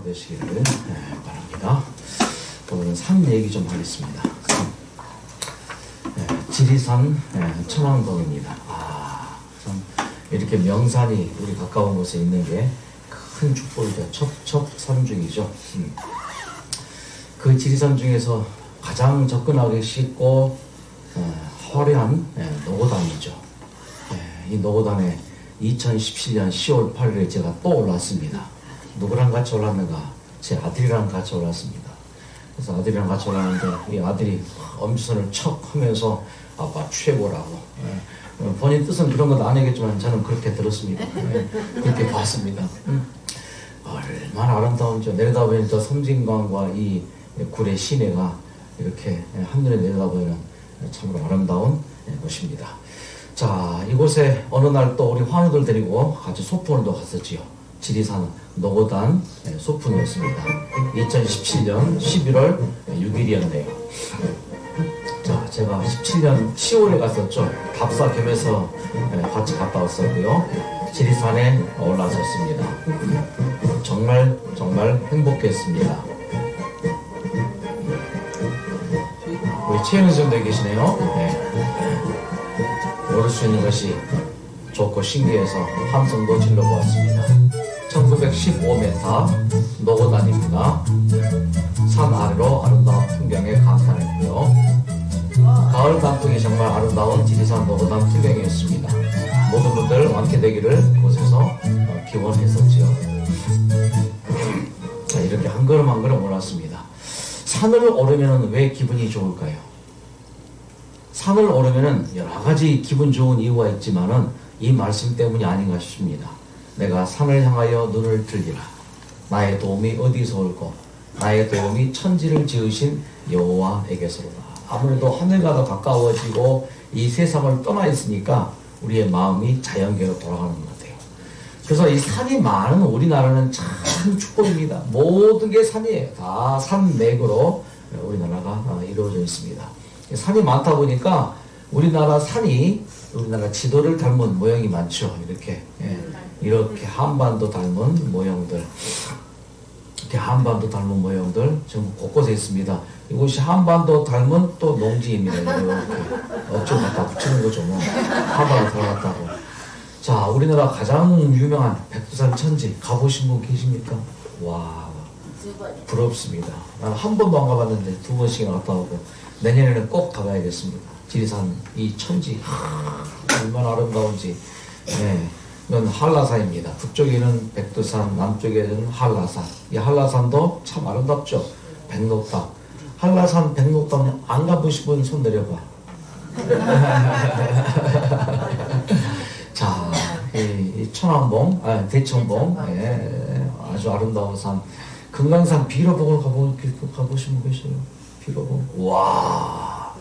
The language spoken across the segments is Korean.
되시기를 바랍니다. 오늘은 산 얘기 좀 하겠습니다. 지리산 천왕봉입니다. 참 이렇게 명산이 우리 가까운 곳에 있는 게 큰 축복이죠. 첩첩산중이죠. 그 지리산 중에서 가장 접근하기 쉽고 화려한 노고단이죠. 이 노고단에 2017년 10월 8일에 제가 또 올랐습니다. 누구랑 같이 올랐는가? 제 아들이랑 같이 올랐습니다. 그래서 아들이랑 같이 올랐는데 이 아들이 엄지손을 척 하면서 아빠 최고라고. 본인 뜻은 그런 건 아니겠지만 저는 그렇게 들었습니다. 그렇게 봤습니다. 얼마나 아름다운지 내려다보면 저 섬진강과 이 굴의 시내가 이렇게 한눈에 내려다보면 참으로 아름다운 곳입니다. 자, 이곳에 어느 날 또 우리 환우들 데리고 같이 소풍을도 갔었지요. 지리산 노고단 소풍이었습니다. 2017년 11월 6일이었네요. 자, 제가 17년 10월에 갔었죠. 답사 겸해서 같이 갔다 왔었고요. 지리산에 올라섰습니다. 정말 행복했습니다. 우리 최윤 선생님 계시네요. 모를 수 있는 것이 좋고 신기해서 함성도 질러보았습니다. 1915m 노고단입니다. 산 아래로 아름다운 풍경에 감탄했고요. 가을 단풍이 정말 아름다운 지리산 노고단 풍경이었습니다. 모든 분들 완쾌되기를 곳에서 기원했었지요. 자, 이렇게 한 걸음 한 걸음 올랐습니다. 산을 오르면 왜 기분이 좋을까요? 산을 오르면 여러 가지 기분 좋은 이유가 있지만은 이 말씀 때문이 아닌가 싶습니다. 내가 산을 향하여 눈을 들리라. 나의 도움이 어디서 올고 나의 도움이 천지를 지으신 여호와에게서로다. 아무래도 하늘과 더 가까워지고 이 세상을 떠나 있으니까 우리의 마음이 자연계로 돌아가는 것 같아요. 그래서 이 산이 많은 우리나라는 참 축복입니다. 모든 게 산이에요. 다 산맥으로 우리나라가 이루어져 있습니다. 산이 많다 보니까 우리나라 산이 우리나라 지도를 닮은 모양이 많죠. 이렇게 한반도 닮은 모형들, 이렇게 한반도 닮은 모형들 전부 곳곳에 있습니다. 이곳이 한반도 닮은 또 농지입니다. 이렇게 어쩜 갖다 붙이는 거죠. 뭐 한반도 닮았다고. 자, 우리나라 가장 유명한 백두산 천지 가보신 분 계십니까? 와, 부럽습니다. 난 한 번도 안 가봤는데 2번씩이나 갔다 오고 내년에는 꼭 가봐야겠습니다. 지리산 이 천지 얼마나 아름다운지. 이건 한라산입니다. 북쪽에는 백두산, 남쪽에는 한라산. 이 한라산도 참 아름답죠. 백록담. 한라산 백록담 안 가보신 분 손 내려봐. 자, 이 천왕봉, 대천봉, 아주 아름다운 산. 금강산 비로봉을 가보신 분 계세요? 비로봉. 와,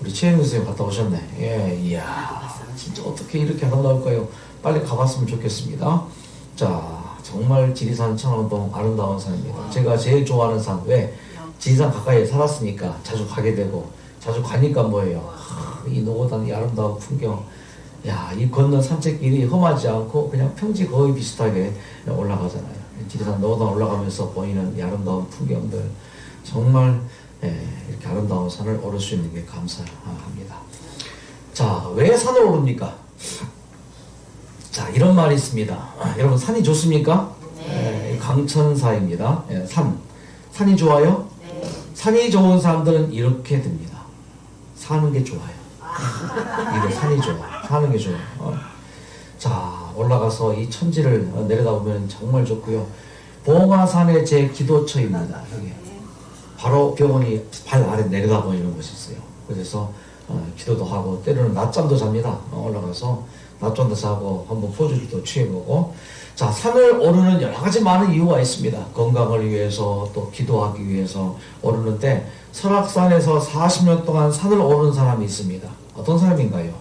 우리 최영우 선생님 갔다 오셨네. 이야, 진짜 어떻게 이렇게 아름다울까요? 빨리 가봤으면 좋겠습니다. 자, 정말 지리산 천왕봉 아름다운 산입니다. 제가 제일 좋아하는 산. 왜? 지리산 가까이에 살았으니까 자주 가게 되고, 자주 가니까 뭐예요? 이 노고단 이 아름다운 풍경. 야, 이 건너 산책길이 험하지 않고 그냥 평지 거의 비슷하게 올라가잖아요. 지리산 노고단 올라가면서 보이는 이 아름다운 풍경들. 정말 이렇게 아름다운 산을 오를 수 있는 게 감사합니다. 자, 왜 산을 오릅니까? 자, 이런 말이 있습니다. 여러분, 산이 좋습니까? 네. 강천사입니다. 산이 좋아요? 네. 산이 좋은 사람들은 이렇게 됩니다. 사는 게 좋아요. 이게 산이 좋아. 사는 게 좋아요. 자, 올라가서 이 천지를 내려다보면 정말 좋고요. 봉화산의 제 기도처입니다. 여기. 바로 병원이 발 아래 내려다보이는 곳이 있어요. 그래서 기도도 하고 때로는 낮잠도 잡니다. 올라가서 낮잠도 자고 한번 포즈도 취해보고. 자, 산을 오르는 여러 가지 많은 이유가 있습니다. 건강을 위해서 또 기도하기 위해서 오르는데 설악산에서 40년 동안 산을 오르는 사람이 있습니다. 어떤 사람인가요?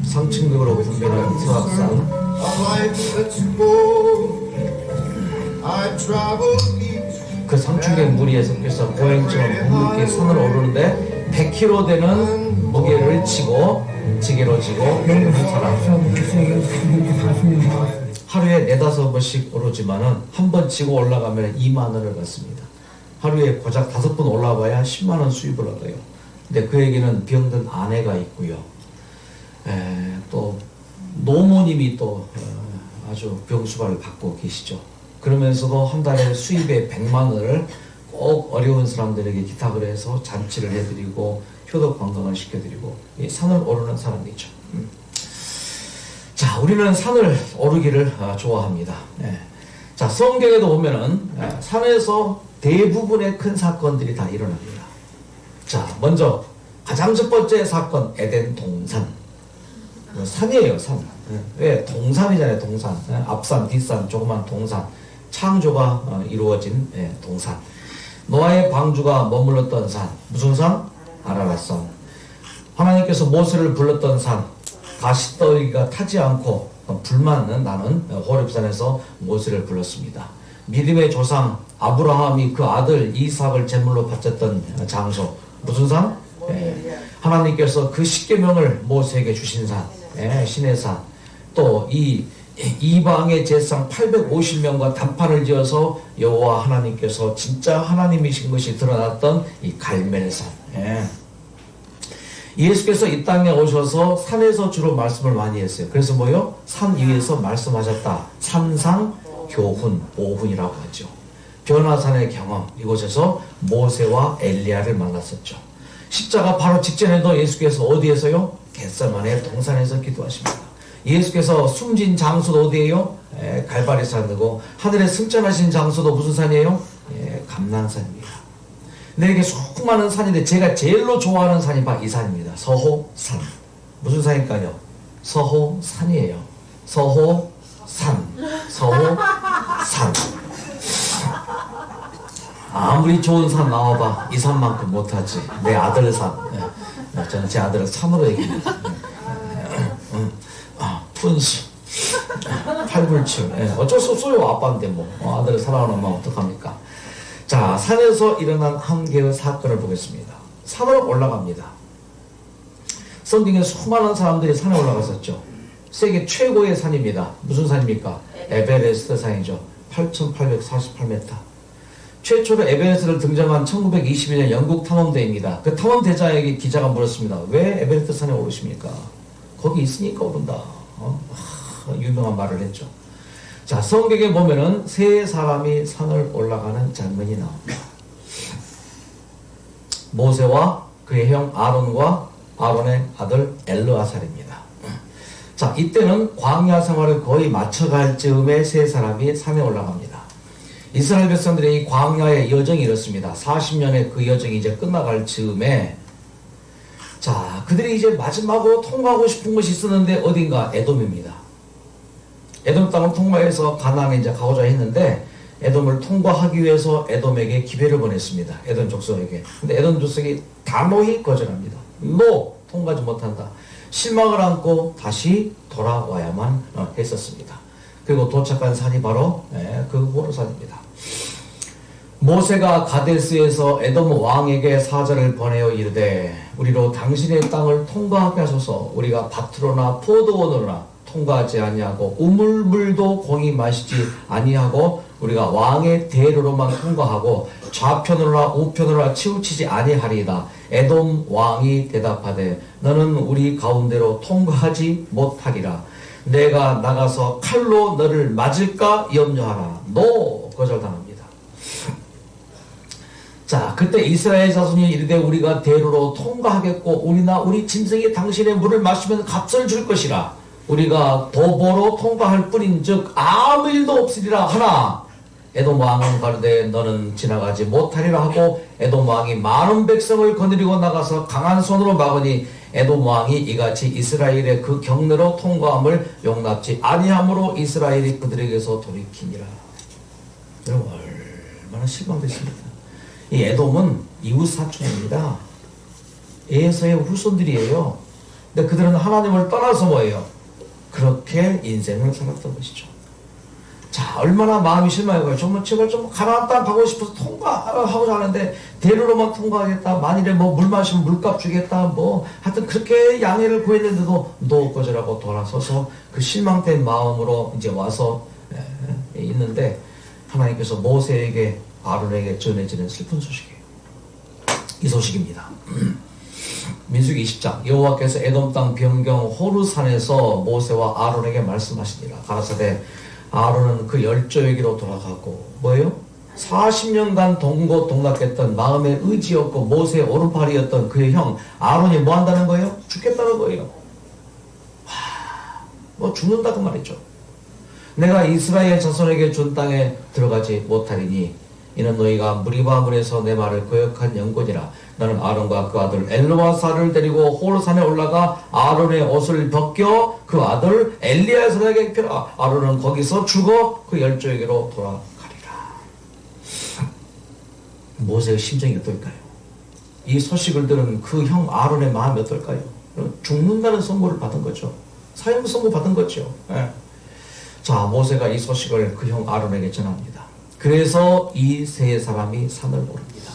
상층극으로 분별하는 설악산. 그 상층객 무리에 섞여서 보행처럼 묵묵히 산을 오르는데 100kg 되는 무게를 지고 지게로 지고 그 사람 하루에 4-5번씩 오르지만은 한 번 치고 올라가면 2만 원을 받습니다. 하루에 고작 5번 올라가야 10만 원 수입을 얻어요. 근데 그에게는 병든 아내가 있고요. 또 노모님이 또 아주 병수발을 받고 계시죠. 그러면서도 한 달에 수입의 100만 원을 꼭 어려운 사람들에게 기탁을 해서 잔치를 해드리고 효도 관광을 시켜드리고 산을 오르는 사람이죠. 자, 우리는 산을 오르기를 좋아합니다. 자, 성경에도 보면은 산에서 대부분의 큰 사건들이 다 일어납니다. 자, 먼저 가장 첫 번째 사건, 에덴 동산. 산이에요, 산. 왜? 동산이잖아요, 동산. 앞산, 뒷산, 조그만 동산. 창조가 이루어진 동산. 노아의 방주가 머물렀던 산. 무슨 산? 아라랏산. 하나님께서 모세를 불렀던 산. 가시떨기가 타지 않고 불만 나는 호렙산에서 모세를 불렀습니다. 믿음의 조상 아브라함이 그 아들 이삭을 제물로 바쳤던 장소. 무슨 산? 하나님께서 그 십계명을 모세에게 주신 산. 신의 산. 또 이방의 제상 850명과 단판을 지어서 여호와 하나님께서 진짜 하나님이신 것이 드러났던 이 갈멜산. 예수께서 이 땅에 오셔서 산에서 주로 말씀을 많이 했어요. 그래서 뭐요? 산 위에서 말씀하셨다. 산상 교훈, 오훈이라고 하죠. 변화산의 경험, 이곳에서 모세와 엘리야를 만났었죠. 십자가 바로 직전에도 예수께서 어디에서요? 겟세마네 동산에서 기도하십니다. 예수께서 숨진 장소도 어디예요? 갈바리산이고, 하늘에 승천하신 장소도 무슨 산이에요? 감난산입니다. 내게 수많은 산인데 제가 제일로 좋아하는 산이 바로 이 산입니다. 서호산. 무슨 산일까요? 서호산이에요. 서호산. 서호산. 아무리 좋은 산 나와봐 이 산만큼 못하지. 내 아들 산. 저는 제 아들을 산으로 얘기합니다. 푼수. 팔불출. 어쩔 수 없어요. 아빠인데 뭐. 아들을 사랑하는 마음 어떡합니까? 자, 산에서 일어난 한 개의 사건을 보겠습니다. 산을 올라갑니다. 성경에 수많은 사람들이 산에 올라갔었죠. 세계 최고의 산입니다. 무슨 산입니까? 에베레스트 산이죠. 8,848m. 최초로 에베레스트를 등장한 1921년 영국 탐험대입니다. 그 탐험대자에게 기자가 물었습니다. 왜 에베레스트 산에 오르십니까? 거기 있으니까 오른다. 유명한 말을 했죠. 자, 성경에 보면은 세 사람이 산을 올라가는 장면이 나옵니다. 모세와 그의 형 아론과 아론의 아들 엘르아살입니다. 자, 이때는 광야 생활을 거의 마쳐갈 즈음에 세 사람이 산에 올라갑니다. 이스라엘 백성들의 이 광야의 여정이 이렇습니다. 40년의 그 여정이 이제 끝나갈 즈음에, 자, 그들이 이제 마지막으로 통과하고 싶은 것이 있었는데 어딘가? 에돔입니다. 에돔 땅을 통과해서 가나안에 이제 가고자 했는데 에돔을 통과하기 위해서 에돔에게 기회를 보냈습니다. 에돔 족속에게. 근데 에돔 족속이 단호히 거절합니다. 통과하지 못한다. 실망을 안고 다시 돌아와야만 했었습니다. 그리고 도착한 산이 바로 그 호르산입니다. 모세가 가데스에서 에돔 왕에게 사자를 보내어 이르되 우리로 당신의 땅을 통과하게 하소서. 우리가 밭으로나 포도원으로나 통과하지 아니하고 우물물도 공히 마시지 아니하고 우리가 왕의 대로로만 통과하고 좌편으로나 우편으로나 치우치지 아니하리이다. 에돔 왕이 대답하되 너는 우리 가운데로 통과하지 못하리라. 내가 나가서 칼로 너를 맞을까 염려하라. 거절당합니다. 자, 그때 이스라엘 자손이 이르되 우리가 대로로 통과하겠고 우리나 우리 짐승이 당신의 물을 마시면 값을 줄 것이라. 우리가 도보로 통과할 뿐인즉 아무 일도 없으리라 하나 에돔 왕은 가로되 너는 지나가지 못하리라 하고 에돔 왕이 많은 백성을 거느리고 나가서 강한 손으로 막으니 에돔 왕이 이같이 이스라엘의 그 경내로 통과함을 용납지 아니함으로 이스라엘이 그들에게서 돌이키니라. 여러분 얼마나 실망됐습니까? 이 에돔은 이웃 사촌입니다. 에서의 후손들이에요. 근데 그들은 하나님을 떠나서 뭐예요? 그렇게 인생을 살았던 것이죠. 자, 얼마나 마음이 실망해요. 정말 제발 좀 가나안 땅 가고 싶어서 통과하고자 하는데 대로로만 통과하겠다. 만일에 뭐 물 마시면 물값 주겠다. 뭐 하여튼 그렇게 양해를 구했는데도 노 거절하고 돌아서서 그 실망된 마음으로 이제 와서 있는데 하나님께서 모세에게 아론에게 전해지는 슬픈 소식이에요. 이 소식입니다. 민수기 20장 여호와께서 에돔 땅 변경 호르산에서 모세와 아론에게 말씀하시니라. 가라사대 아론은 그 열조에게로 돌아가고 뭐예요? 40년간 동고동락했던 마음의 의지였고 모세의 오른팔이었던 그의 형 아론이 뭐 한다는 거예요? 죽겠다는 거예요. 뭐 죽는다 그 말이죠. 내가 이스라엘 자손에게 준 땅에 들어가지 못하리니 이는 너희가 무리바 문에서 내 말을 거역한 영권이라. 나는 아론과 그 아들 엘르와사를 데리고 호르산에 올라가 아론의 옷을 벗겨 그 아들 엘리야사에게 입히라. 아론은 거기서 죽어 그 열조에게로 돌아가리라. 모세의 심정이 어떨까요? 이 소식을 들은 그 형 아론의 마음이 어떨까요? 죽는다는 선고를 받은 거죠. 사형 선고 받은 거죠. 네. 자, 모세가 이 소식을 그 형 아론에게 전합니다. 그래서 이 세 사람이 산을 오릅니다.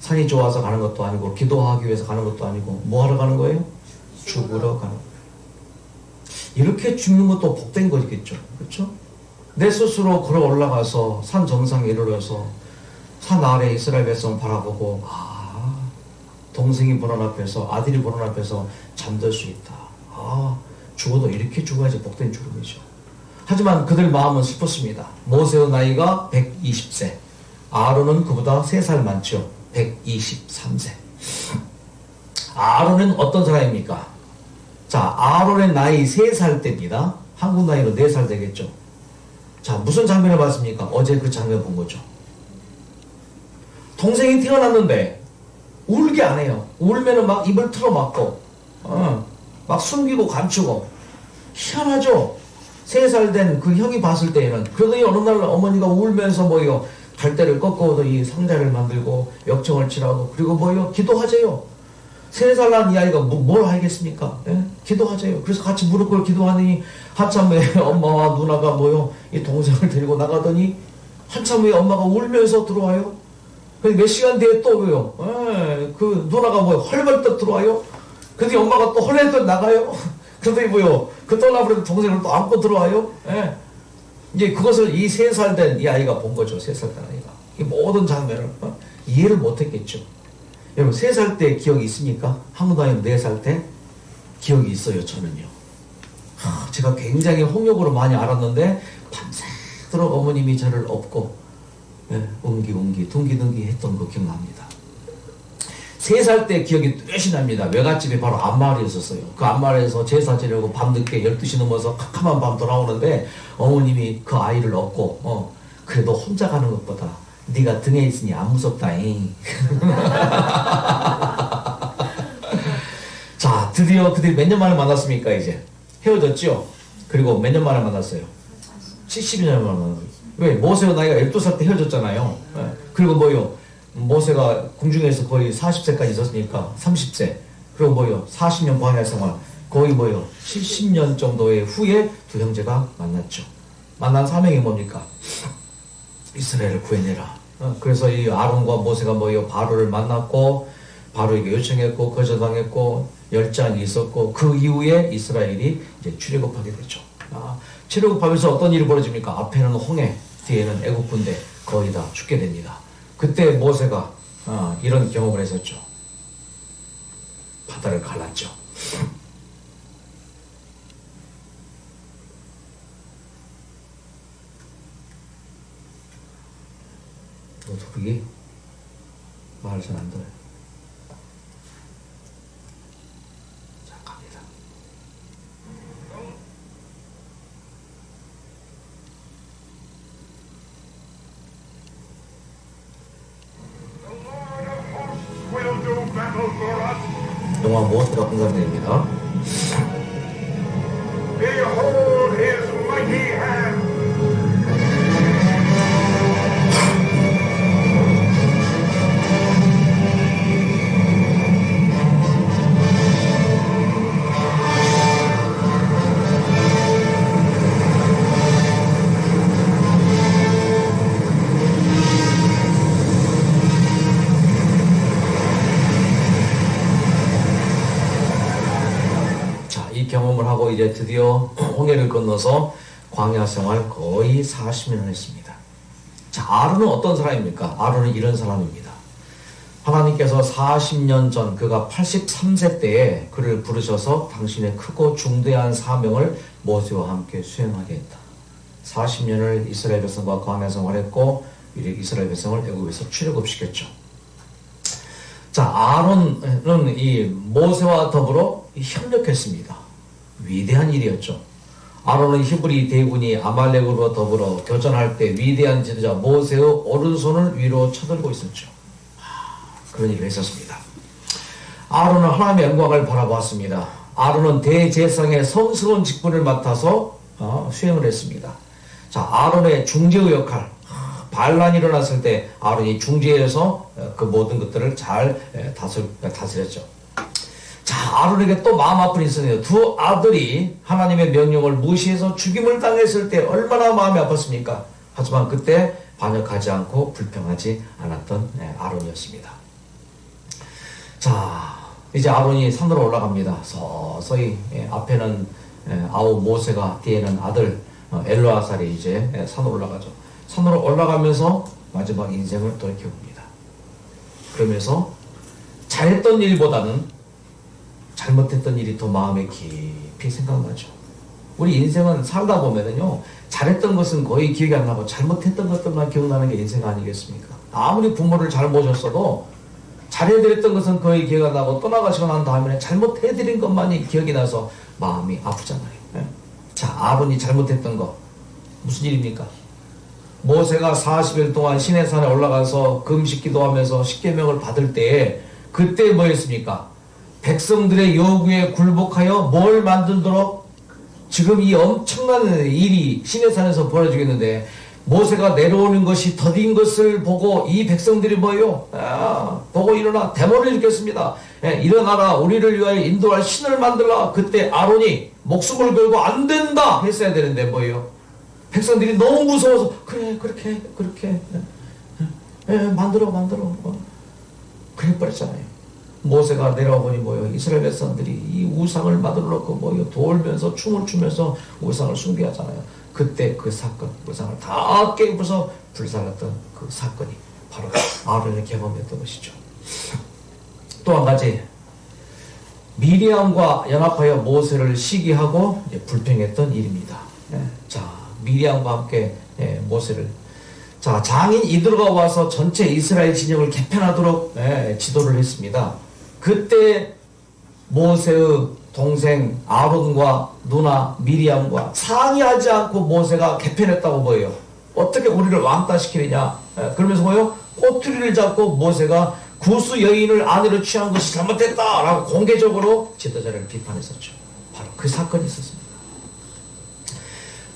산이 좋아서 가는 것도 아니고 기도하기 위해서 가는 것도 아니고 뭐 하러 가는 거예요? 죽으러 가는 거예요. 이렇게 죽는 것도 복된 거겠죠. 그렇죠? 내 스스로 걸어 올라가서 산 정상에 이르러서 산 아래 이스라엘 백성 바라보고 동생이 보는 앞에서 아들이 보는 앞에서 잠들 수 있다. 죽어도 이렇게 죽어야지 복된 죽음이죠. 하지만 그들 마음은 슬펐습니다. 모세의 나이가 120세, 아론은 그보다 3살 많죠. 123세. 아론은 어떤 사람입니까? 자, 아론의 나이 3살 때입니다. 한국 나이로 4살 되겠죠. 자, 무슨 장면을 봤습니까? 어제 그 장면 본 거죠. 동생이 태어났는데 울게 안 해요. 울면은 막 입을 틀어막고 막 숨기고 감추고. 희한하죠? 3살 된 그 형이 봤을 때에는. 그러더니 어느 날 어머니가 울면서 뭐요, 갈대를 꺾어도 이 상자를 만들고 역청을 칠하고 그리고 뭐요, 기도하재요. 3살 난 이 아이가 뭘 하겠습니까? 예? 기도하재요. 그래서 같이 무릎 꿇고 기도하더니 한참 후에 엄마와 누나가 뭐요, 이 동생을 데리고 나가더니 한참 후에 엄마가 울면서 들어와요. 몇 시간 뒤에 또 왜요? 그 누나가 뭐요, 헐벌떡 들어와요. 그러더니 엄마가 또 헐레떡 나가요. 그러더니 뭐요, 그 떠나버린 동생을 또 안고 들어와요. 예. 이제 그것을 이 3살 된 이 아이가 본 거죠. 3살 된 아이가. 이 모든 장면을 이해를 못했겠죠. 여러분 3살 때 기억이 있습니까? 한국 나이는 4살 때 기억이 있어요. 저는요. 제가 굉장히 홍역으로 많이 알았는데 밤새도록 어머님이 저를 업고 웅기 둥기 했던 거 기억납니다. 3살 때 기억이 뚜렷이 납니다. 외갓집이 바로 안마을이었어요. 그 안마을에서 제사 지내고 밤늦게 12시 넘어서 캄캄한 밤 돌아오는데 어머님이 그 아이를 업고 그래도 혼자 가는 것보다 네가 등에 있으니 안 무섭다잉. 자, 드디어 그들이 몇 년 만에 만났습니까? 이제 헤어졌죠? 그리고 몇 년 만에 만났어요? 70년 만에 만났어요. 왜? 모세와 나이가 12살 때 헤어졌잖아요. 그리고 뭐요? 모세가 궁중에서 거의 40세까지 있었으니까 30세. 그리고 뭐요? 40년 광야 생활. 거의 뭐요? 70년 정도의 후에 두 형제가 만났죠. 만난 사명이 뭡니까? 이스라엘을 구해내라. 그래서 이 아론과 모세가 뭐요? 바로를 만났고 바로에게 요청했고 거절당했고 열장이 있었고 그 이후에 이스라엘이 이제 출애굽하게 됐죠. 출애굽하면서 어떤 일이 벌어집니까? 앞에는 홍해, 뒤에는 애국 군대 거의 다 죽게 됩니다. 그때 모세가 이런 경험을 했었죠. 바다를 갈랐죠. 도둑이 말을 잘 안 들어요. 자, 갑니다. 영화 모스가 공감됩니다. Behold his mighty hand. 이제 드디어 홍해를 건너서 광야 생활 거의 40년을 했습니다. 자, 아론은 어떤 사람입니까? 아론은 이런 사람입니다. 하나님께서 40년 전 그가 83세 때에 그를 부르셔서 당신의 크고 중대한 사명을 모세와 함께 수행하게 했다. 40년을 이스라엘 백성과 광야 생활했고 이스라엘 백성을 애굽에서 출애굽시켰죠. 자, 아론은 이 모세와 더불어 협력했습니다. 위대한 일이었죠. 아론은 히브리 대군이 아말렉으로 더불어 교전할 때 위대한 지도자 모세의 오른손을 위로 쳐들고 있었죠. 그런 일을 했었습니다. 아론은 하나님의 영광을 바라보았습니다. 아론은 대제사장의 성스러운 직분을 맡아서 수행을 했습니다. 자, 아론의 중재의 역할, 반란이 일어났을 때 아론이 중재해서 그 모든 것들을 잘 다스렸죠. 자, 아론에게 또 마음 아픈 일이 있었네요. 두 아들이 하나님의 명령을 무시해서 죽임을 당했을 때 얼마나 마음이 아팠습니까? 하지만 그때 반역하지 않고 불평하지 않았던 아론이었습니다. 자, 이제 아론이 산으로 올라갑니다. 서서히 앞에는 아우 모세가, 뒤에는 아들 엘르아살이 이제 산으로 올라가죠. 산으로 올라가면서 마지막 인생을 돌이켜봅니다. 그러면서 잘했던 일보다는 잘못했던 일이 더 마음에 깊이 생각나죠. 우리 인생은 살다 보면은요, 잘했던 것은 거의 기억이 안 나고 잘못했던 것들만 기억나는 게 인생 아니겠습니까? 아무리 부모를 잘 모셨어도 잘해드렸던 것은 거의 기억 안 나고 떠나가시고 난 다음에 잘못해드린 것만이 기억이 나서 마음이 아프잖아요. 자, 아론이 잘못했던 거 무슨 일입니까? 모세가 40일 동안 시내산에 올라가서 금식 기도하면서 십계명을 받을 때에 그때 뭐 했습니까? 백성들의 요구에 굴복하여 뭘 만들도록 지금 이 엄청난 일이 시내산에서 벌어지겠는데 모세가 내려오는 것이 더딘 것을 보고 이 백성들이 뭐예요? 보고 일어나 데모를 일으켰습니다. 일어나라, 우리를 위하여 인도할 신을 만들라. 그때 아론이 목숨을 걸고 안 된다 했어야 되는데 뭐예요? 백성들이 너무 무서워서 그래 그렇게 만들어 그래 버렸잖아요. 모세가 내려와 보니 뭐예요? 이스라엘 백성들이 이 우상을 만들어 놓고 뭐예요? 돌면서 춤을 추면서 우상을 숭배하잖아요. 그때 그 사건, 우상을 다 깨부숴서 불살랐던 그 사건이 바로 아론이 경험했던 것이죠. 또 한 가지, 미리암과 연합하여 모세를 시기하고 불평했던 일입니다. 자, 미리암과 함께 모세를, 자, 장인 이드로가 와서 전체 이스라엘 진영을 개편하도록 지도를 했습니다. 그때 모세의 동생 아론과 누나 미리암과 상의하지 않고 모세가 개편했다고 보여요. 어떻게 우리를 왕따시키느냐. 그러면서 뭐예요? 꼬투리를 잡고 모세가 구스 여인을 아내로 취한 것이 잘못됐다라고 공개적으로 지도자를 비판했었죠. 바로 그 사건이 있었습니다.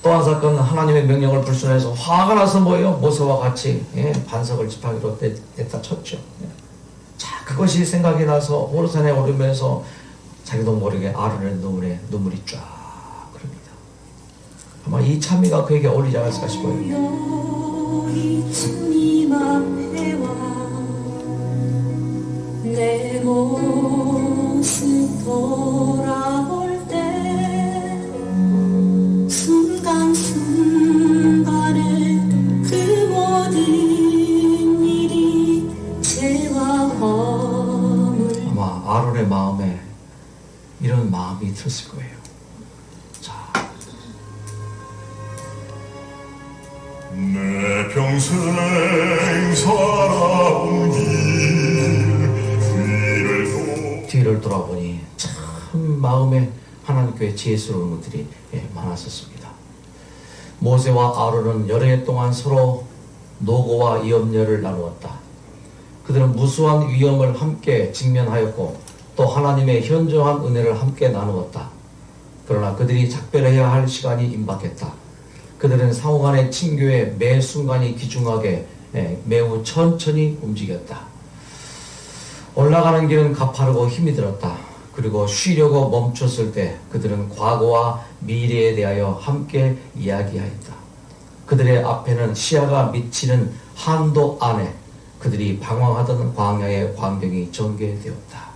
또 한 사건은 하나님의 명령을 불순해서 화가 나서 뭐예요? 모세와 같이 반석을 지팡이로 냈다 쳤죠. 자, 그것이 생각이 나서 호르산에 오르면서 자기도 모르게 아론의 눈물이 쫙 흐릅니다. 아마 이 찬미가 그에게 어울리지 않았을까 싶어요. 주님 앞에 와 내 모습 돌아볼 때 순간순간에 그 모든 일이 죄와 허물. 아마 아론의 마음에 이런 마음이 들었을 거예요. 자, 내 평생 살아온 뒤를 돌아보니 참 마음에 하나님께 죄스러운 것들이 많았었습니다. 모세와 아론은 여러 해 동안 서로 노고와 염려를 나누었다. 그들은 무수한 위험을 함께 직면하였고 또 하나님의 현저한 은혜를 함께 나누었다. 그러나 그들이 작별해야 할 시간이 임박했다. 그들은 상호간의 친교에 매 순간이 귀중하게 매우 천천히 움직였다. 올라가는 길은 가파르고 힘이 들었다. 그리고 쉬려고 멈췄을 때 그들은 과거와 미래에 대하여 함께 이야기하였다. 그들의 앞에는 시야가 미치는 한도 안에 그들이 방황하던 광야의 광경이 전개되었다.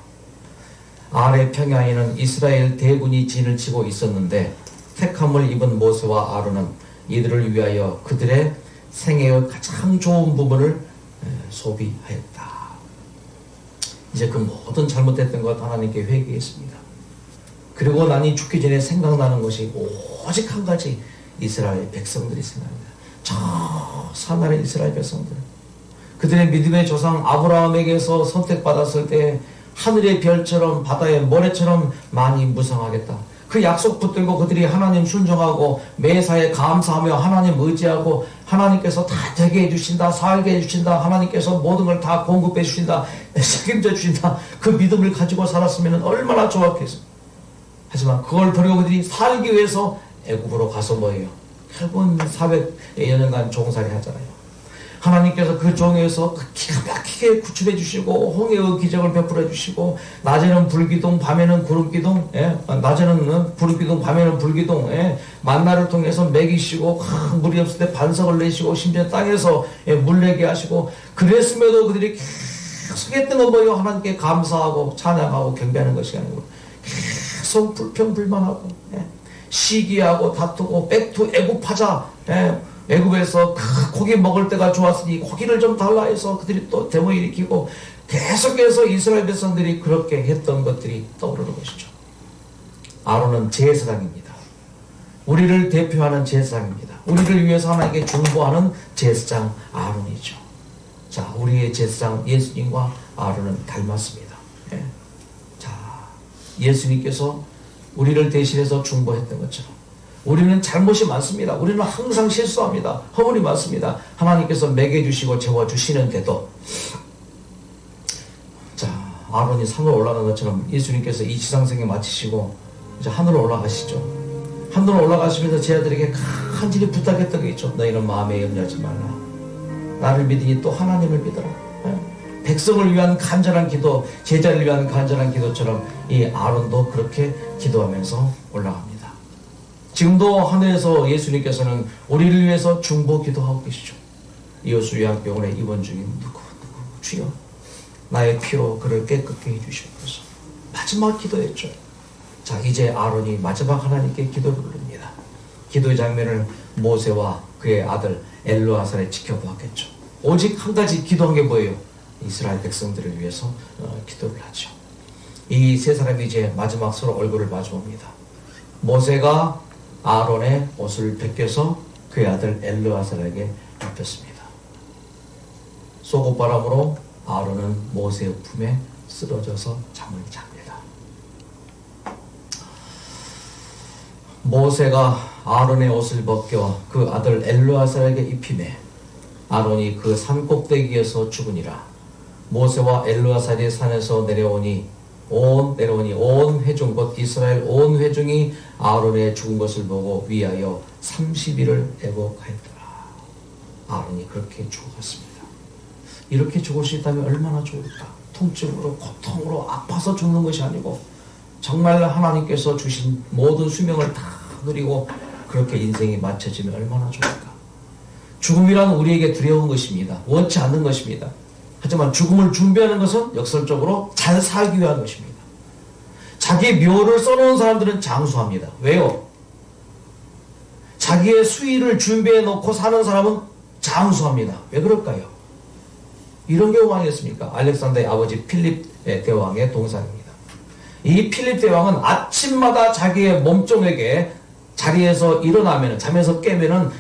아래 평야에는 이스라엘 대군이 진을 치고 있었는데 택함을 입은 모세와 아론은 이들을 위하여 그들의 생애의 가장 좋은 부분을 소비하였다. 이제 그 모든 잘못했던 것 하나님께 회개했습니다. 그리고 나니 죽기 전에 생각나는 것이 오직 한 가지, 이스라엘 백성들이 생각납니다. 저 사나리 이스라엘 백성들, 그들의 믿음의 조상 아브라함에게서 선택받았을 때 하늘의 별처럼 바다의 모래처럼 많이 무성하겠다. 그 약속 붙들고 그들이 하나님 순종하고 매사에 감사하며 하나님 의지하고 하나님께서 다 되게 해주신다, 살게 해주신다, 하나님께서 모든 걸 다 공급해 주신다, 책임져 주신다, 그 믿음을 가지고 살았으면 얼마나 좋았겠어. 하지만 그걸 버리고 그들이 살기 위해서 애굽으로 가서 뭐예요? 결국은 400여 년간 종살이 하잖아요. 하나님께서 그 종에서 기가 막히게 구출해 주시고 홍해의 기적을 베풀어 주시고 낮에는 불기둥 밤에는 구름기둥, 낮에는 불기둥 밤에는 불기둥, 만나를 통해서 먹이시고 물이 없을 때 반석을 내시고 심지어 땅에서 물 내게 하시고, 그랬음에도 그들이 계속 했던 건 뭐예요? 하나님께 감사하고 찬양하고 경배하는 것이 아니고 계속 불평불만하고 시기하고 다투고 백투 애굽하자, 애굽에서 그 고기 먹을 때가 좋았으니 고기를 좀 달라 해서 그들이 또 데모 일으키고 계속해서 이스라엘 백성들이 그렇게 했던 것들이 떠오르는 것이죠. 아론은 제사장입니다. 우리를 대표하는 제사장입니다. 우리를 위해서 하나님께 중보하는 제사장 아론이죠. 자, 우리의 제사장 예수님과 아론은 닮았습니다. 자, 예수님께서 우리를 대신해서 중보했던 것처럼 우리는 잘못이 많습니다. 우리는 항상 실수합니다. 허물이 많습니다. 하나님께서 먹여주시고 재워주시는데도, 자, 아론이 산으로 올라가는 것처럼 예수님께서 이 지상생에 마치시고 이제 하늘로 올라가시죠. 하늘로 올라가시면서 제 아들에게 간절히 부탁했던 게 있죠. 너희는 마음에 염려하지 말라. 나를 믿으니 또 하나님을 믿어라. 백성을 위한 간절한 기도, 제자를 위한 간절한 기도처럼 이 아론도 그렇게 기도하면서 올라갑니다. 지금도 하늘에서 예수님께서는 우리를 위해서 중보 기도하고 계시죠. 이호수 요양병원에 입원 중인 누구 주여 나의 피로 그를 깨끗게 해주시옵소서. 마지막 기도했죠. 자, 이제 아론이 마지막 하나님께 기도를 부릅니다. 기도의 장면을 모세와 그의 아들 엘르아살이 지켜보았겠죠. 오직 한 가지 기도한 게 뭐예요? 이스라엘 백성들을 위해서 기도를 하죠. 이 세 사람이 이제 마지막 서로 얼굴을 마주봅니다. 모세가 아론의 옷을 벗겨서 그의 아들 엘르아살에게 입혔습니다. 속옷바람으로 아론은 모세의 품에 쓰러져서 잠을 잡니다. 모세가 아론의 옷을 벗겨 그 아들 엘르아살에게 입히매 아론이 그 산 꼭대기에서 죽으니라. 모세와 엘르아살이 산에서 내려오니 온 회중 곧 이스라엘 온 회중이 아론의 죽은 것을 보고 위하여 30일을 애곡하였더라. 아론이 그렇게 죽어갔습니다. 이렇게 죽을 수 있다면 얼마나 좋을까. 통증으로 고통으로 아파서 죽는 것이 아니고 정말 하나님께서 주신 모든 수명을 다 누리고 그렇게 인생이 마쳐지면 얼마나 좋을까. 죽음이란 우리에게 두려운 것입니다. 원치 않는 것입니다. 하지만 죽음을 준비하는 것은 역설적으로 잘 살기 위한 것입니다. 자기 묘를 써놓은 사람들은 장수합니다. 왜요? 자기의 수위를 준비해 놓고 사는 사람은 장수합니다. 왜 그럴까요? 이런 경우가 아니겠습니까? 알렉산더의 아버지 필립 대왕의 동상입니다. 이 필립 대왕은 아침마다 자기의 몸종에게 자리에서 일어나면, 잠에서 깨면은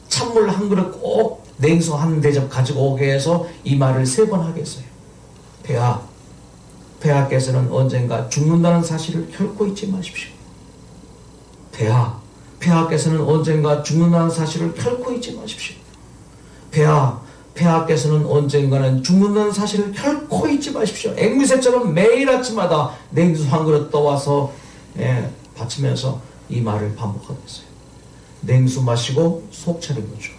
찬물 한 그릇 꼭 냉수 한 대접 가지고 오게 해서 이 말을 3번 하겠어요. 폐하께서는 언젠가 죽는다는 사실을 결코 잊지 마십시오. 폐하께서는 언젠가 죽는다는 사실을 결코 잊지 마십시오. 폐하께서는 언젠가는 죽는다는 사실을 결코 잊지 마십시오. 앵무새처럼 매일 아침마다 냉수 한 그릇 떠와서 바치면서 이 말을 반복하겠어요. 냉수 마시고 속 차린 거죠.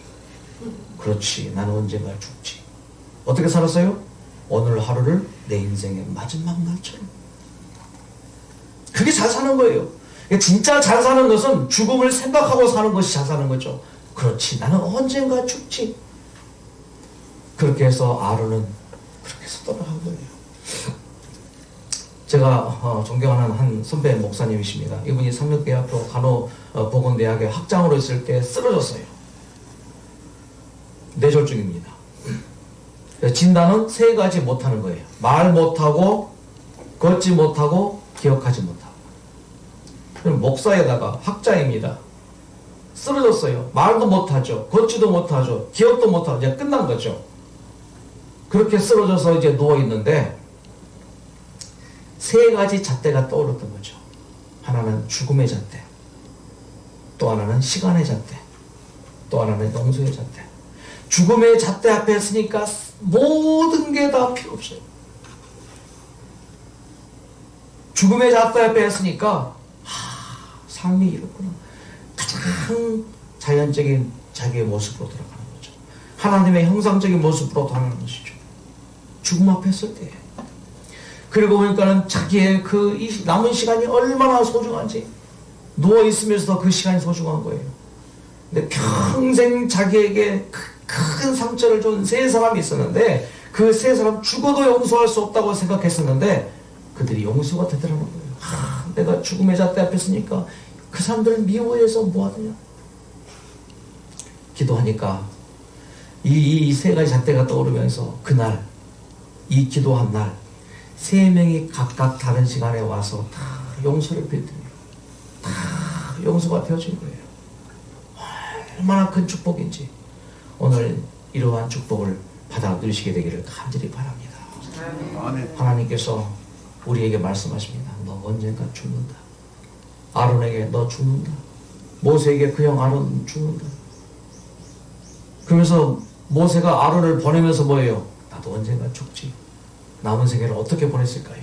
그렇지, 나는 언젠가 죽지. 어떻게 살았어요? 오늘 하루를 내 인생의 마지막 날처럼. 그게 잘 사는 거예요. 진짜 잘 사는 것은 죽음을 생각하고 사는 것이 잘 사는 거죠. 그렇지, 나는 언젠가 죽지. 그렇게 해서 아론은 그렇게 해서 떠나간 거예요. 제가 존경하는 한 선배 목사님이십니다. 이분이 삼육대학교 간호보건대학의 학장으로 있을 때 쓰러졌어요. 뇌졸중입니다. 진단은 세 가지 못하는 거예요. 말 못하고, 걷지 못하고, 기억하지 못하고. 그럼 목사에다가 학자입니다. 쓰러졌어요. 말도 못하죠. 걷지도 못하죠. 기억도 못하죠. 이제 끝난 거죠. 그렇게 쓰러져서 이제 누워있는데 세 가지 잣대가 떠올랐던 거죠. 하나는 죽음의 잣대, 또 하나는 시간의 잣대, 또 하나는 용서의 잣대. 죽음의 잣대 앞에 서니까 모든 게 다 필요 없어요. 죽음의 잣대 앞에 서니까 삶이 이렇구나. 가장 자연적인 자기의 모습으로 돌아가는 거죠. 하나님의 형상적인 모습으로 돌아가는 것이죠. 죽음 앞에 설 때. 그리고 보니까는 자기의 그 남은 시간이 얼마나 소중한지 누워있으면서도 그 시간이 소중한 거예요. 근데 평생 자기에게 큰 상처를 준 세 사람이 있었는데 그 세 사람 죽어도 용서할 수 없다고 생각했었는데 그들이 용서가 되더라는 거예요. 내가 죽음의 잣대 앞에 서니까 그 사람들을 미워해서 뭐하느냐. 기도하니까 이 세 가지 잣대가 떠오르면서 그날 이 기도한 날 세 명이 각각 다른 시간에 와서 다 용서를 빌더니 다 용서가 되어진 거예요. 얼마나 큰 축복인지 오늘 이러한 축복을 받아 누리시게 되기를 간절히 바랍니다. 하나님께서 우리에게 말씀하십니다. 너 언젠가 죽는다. 아론에게 너 죽는다. 모세에게 그 형 아론 죽는다. 그러면서 모세가 아론을 보내면서 뭐예요? 나도 언젠가 죽지. 남은 생애를 어떻게 보냈을까요?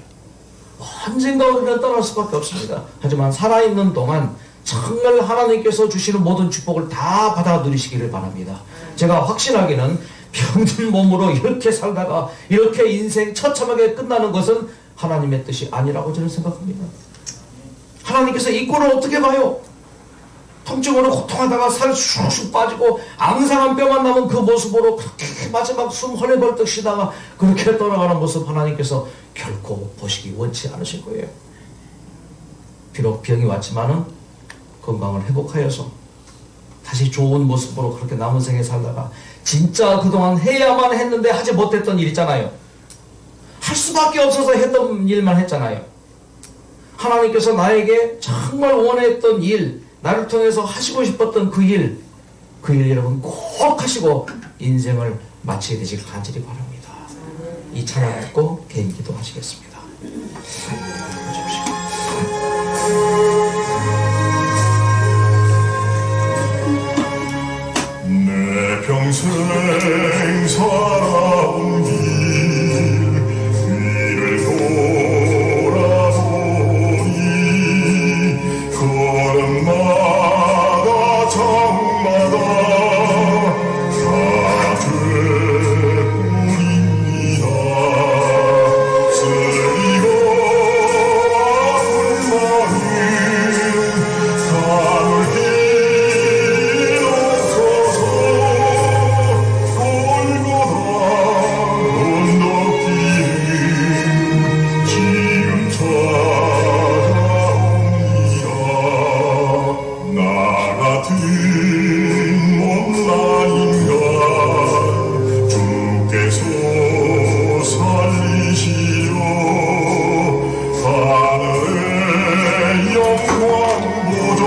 언젠가 우리는 떠날 수밖에 없습니다. 하지만 살아있는 동안 정말 하나님께서 주시는 모든 축복을 다 받아 누리시기를 바랍니다. 제가 확신하기는 병든 몸으로 이렇게 살다가 이렇게 인생 처참하게 끝나는 것은 하나님의 뜻이 아니라고 저는 생각합니다. 하나님께서 이 꼴을 어떻게 봐요? 통증으로 고통하다가 살 쑥쑥 빠지고 앙상한 뼈만 남은 그 모습으로 그렇게 마지막 숨 헐레벌떡 쉬다가 그렇게 떠나가는 모습 하나님께서 결코 보시기 원치 않으실 거예요. 비록 병이 왔지만은 건강을 회복하여서 다시 좋은 모습으로 그렇게 남은 생에 살다가 진짜 그동안 해야만 했는데 하지 못했던 일 있잖아요. 할 수밖에 없어서 했던 일만 했잖아요. 하나님께서 나에게 정말 원했던 일, 나를 통해서 하시고 싶었던 그 일 여러분 꼭 하시고 인생을 마치게 되시길 간절히 바랍니다. 이 찬양 듣고 개인 기도하시겠습니다. 내 평생 살아온 길 위를 돌아보니 걸음마다 장마다 다 죄뿐이다. 쓰리고 아픈 마음 가눌 길 없어서 골고다 언덕길은 지금 찾아옵니다. 나 같은 못난인간 주께서 살리시어 하늘의 영광 보좌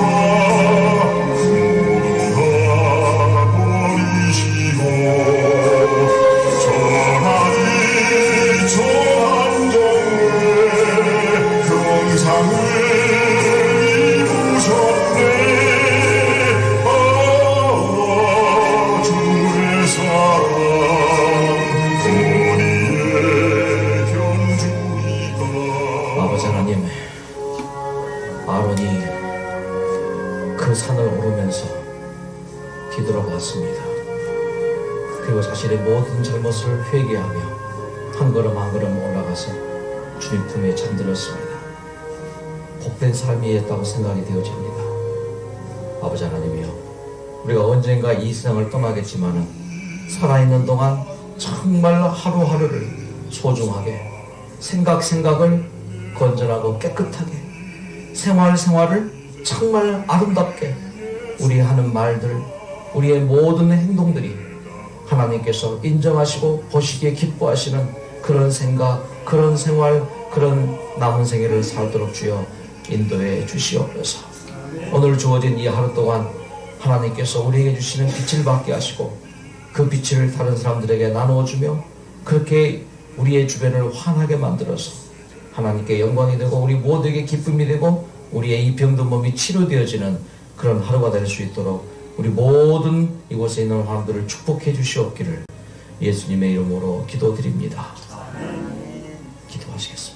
버리시고 전하니 전한정에 평상을 이루셨네. 아 주의 사랑 어디에 견주리까. 아버지 하나님, 아론이 그 산을 오르면서 뒤돌아봤습니다. 그리고 자신의 모든 잘못을 회개하며 한 걸음 한 걸음 올라가서 주님 품에 잠들었습니다. 복된 삶이었다고 생각이 되어집니다. 아버지 하나님이여, 우리가 언젠가 이 세상을 떠나겠지만은 살아있는 동안 정말 하루하루를 소중하게 생각을 건전하고 깨끗하게 생활을 정말 아름답게 우리 하는 말들, 우리의 모든 행동들이 하나님께서 인정하시고 보시기에 기뻐하시는 그런 생각, 그런 생활, 그런 남은 생애를 살도록 주여 인도해 주시옵소서. 오늘 주어진 이 하루 동안 하나님께서 우리에게 주시는 빛을 받게 하시고 그 빛을 다른 사람들에게 나누어 주며 그렇게 우리의 주변을 환하게 만들어서 하나님께 영광이 되고 우리 모두에게 기쁨이 되고 우리의 이 병든 몸이 치료되어지는 그런 하루가 될 수 있도록 우리 모든 이곳에 있는 사람들을 축복해 주시옵기를 예수님의 이름으로 기도드립니다. 기도하시겠습니다.